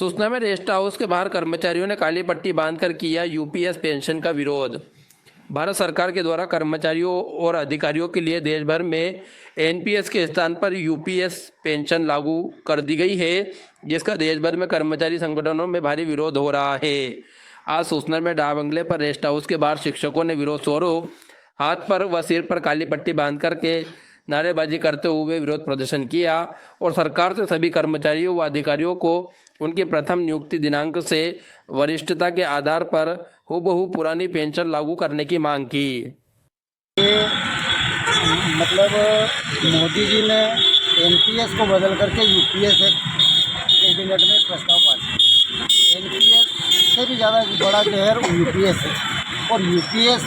सूचना में rest house के बाहर कर्मचारियों ने काली पट्टी बांधकर किया यूपीएस पेंशन का विरोध। भारत सरकार के द्वारा कर्मचारियों और अधिकारियों के लिए देश भर में एनपीएस के स्थान पर यूपीएस पेंशन लागू कर दी गई है, जिसका देश भर में कर्मचारी संगठनों में भारी विरोध हो रहा है। आज सूचना में डाक बंगले पर रेस्ट हाउस के बाहर शिक्षकों ने विरोध स्वरूप हाथ पर व सिर पर काली पट्टी बांध करके नारेबाजी करते हुए विरोध प्रदर्शन किया और सरकार से सभी कर्मचारियों व अधिकारियों को उनकी प्रथम नियुक्ति दिनांक से वरिष्ठता के आधार पर हूबहू पुरानी पेंशन लागू करने की मांग की। मतलब मोदी जी ने एनपीएस को बदल करके यूपीएस एक कैबिनेट में प्रस्ताव पास किया। एनपीएस से भी ज़्यादा बड़ा जहर यूपीएस है और यूपीएस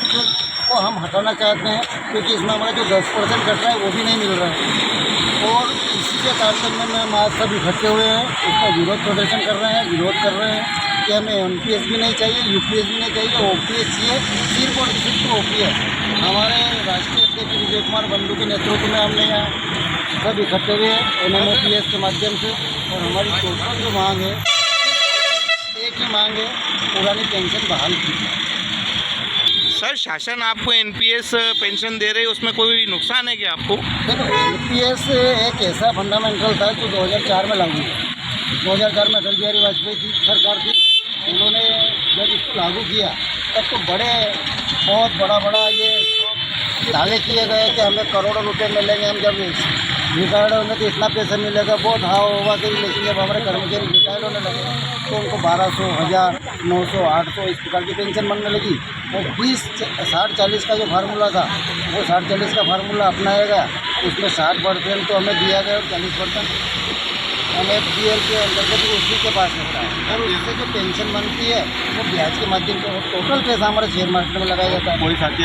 को हम हटाना चाहते हैं क्योंकि इसमें हमारा जो 10% कट रहा है वो भी नहीं मिल रहा है और इसी के तारतम्य में हम आज सब इकट्ठे हुए हैं, उसका विरोध प्रदर्शन कर रहे हैं, विरोध कर रहे हैं कि हमें एनपीएस भी नहीं चाहिए, यूपीएस भी नहीं चाहिए, ओपीएस चाहिए, सिर्फ और सिर्फ ओपीएस। हमारे राष्ट्रीय अध्यक्ष विजय कुमार बंधु के नेतृत्व में हमने यहाँ सब इकट्ठे हुए एनएमओपीएस के माध्यम से और हमारी टोटल जो मांग है एक ही मांग है, पुरानी पेंशन बहाल की। सर, शासन आपको एनपीएस पेंशन दे रही है, उसमें कोई नुकसान है क्या आपको? देखो, एनपीएस एक ऐसा फंडामेंटल था जो 2004 में लागू हुआ। 2004 में अटल बिहारी वाजपेयी की सरकार थी, उन्होंने जब इसको लागू किया तब तो बहुत बड़ा ये दावे किए गए कि हमें करोड़ों रुपए मिलेंगे, हम जब रिटायर्ड होंगे तो इतना पैसा मिलेगा, बहुत हाव हुआ कि। लेकिन जब हमारे कर्मचारी रिटायर्ड होने लगे तो उनको 1200, 1000, 900, 800 इस प्रकार की पेंशन बनने लगी। और 60-40 का जो फार्मूला था वो 60-40 का फार्मूला अपनाएगा, उसमें 60% तो हमें दिया गया और 40% हमें बीएल के अंतर्गत उसी के पास रहता है और उससे जो पेंशन बनती है वो ब्याज के माध्यम से टोटल पैसा हमारे शेयर मार्केट में लगाया जाता है। कोई साथी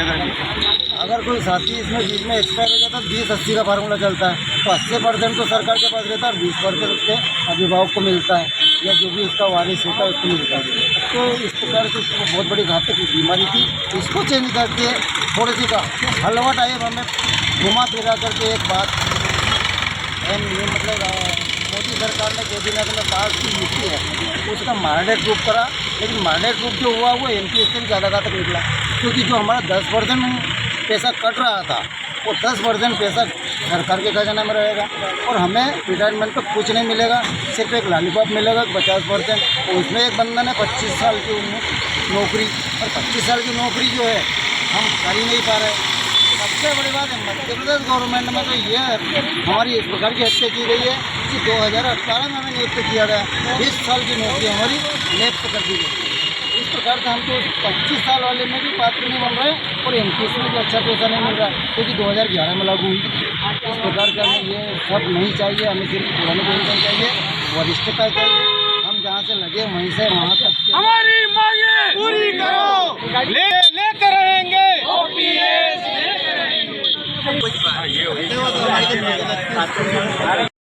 अगर कोई साथी इसमें बीच में एक्सपायर हो जाता है, 20-80 का फार्मूला चलता है तो 80% तो सरकार के पास रहता है और 20% उसके अभिभावक को मिलता है या जो भी उसका वारिस होता है उसको मिलता है। तो इस प्रकार से इसको बहुत बड़ी घातक बीमारी थी, इसको चेंज करके थोड़ी सी का हलवा टाइप हमें घुमा फिरा करके एक बात मतलब मोदी सरकार ने कैबिनेट में पास की नीति है उसका मैंडेट प्रूफ करा, लेकिन मैंडेट प्रूफ जो हुआ वो एनपीएस से भी ज़्यादा घातक निकला क्योंकि जो हमारा 10% पैसा कट रहा था वो 10% पैसा सरकार के खजाना में रहेगा और हमें रिटायरमेंट पर कुछ नहीं मिलेगा, सिर्फ एक लॉलीपॉप मिलेगा 50%। और उसमें एक बंदा ने 25 साल की नौकरी और 25 साल की नौकरी जो है हम कर ही नहीं पा रहे। सबसे बड़ी बात है मध्य प्रदेश गवर्नमेंट में तो ये हमारी इस प्रकार की हत्या की गई है कि 2018 में हमें नियुक्त किया गया, 20 साल की नौकरी हमारी नियुक्त कर दी गई। इस प्रकार से हम तो 25 साल वाले में भी पात्र नहीं बन रहे और एनपीएस में भी अच्छा पैसा नहीं मिल रहा क्योंकि 2011 में लागू हुई। इस प्रकार का हमें ये सब नहीं चाहिए, हमें सिर्फ पुरानी पेंशन चाहिए, वरिष्ठता चाहिए। हम जहाँ से लगे वहीं से वहाँ तक हमारी मांगे पूरी करो, लेकर रहेंगे ओपीएस।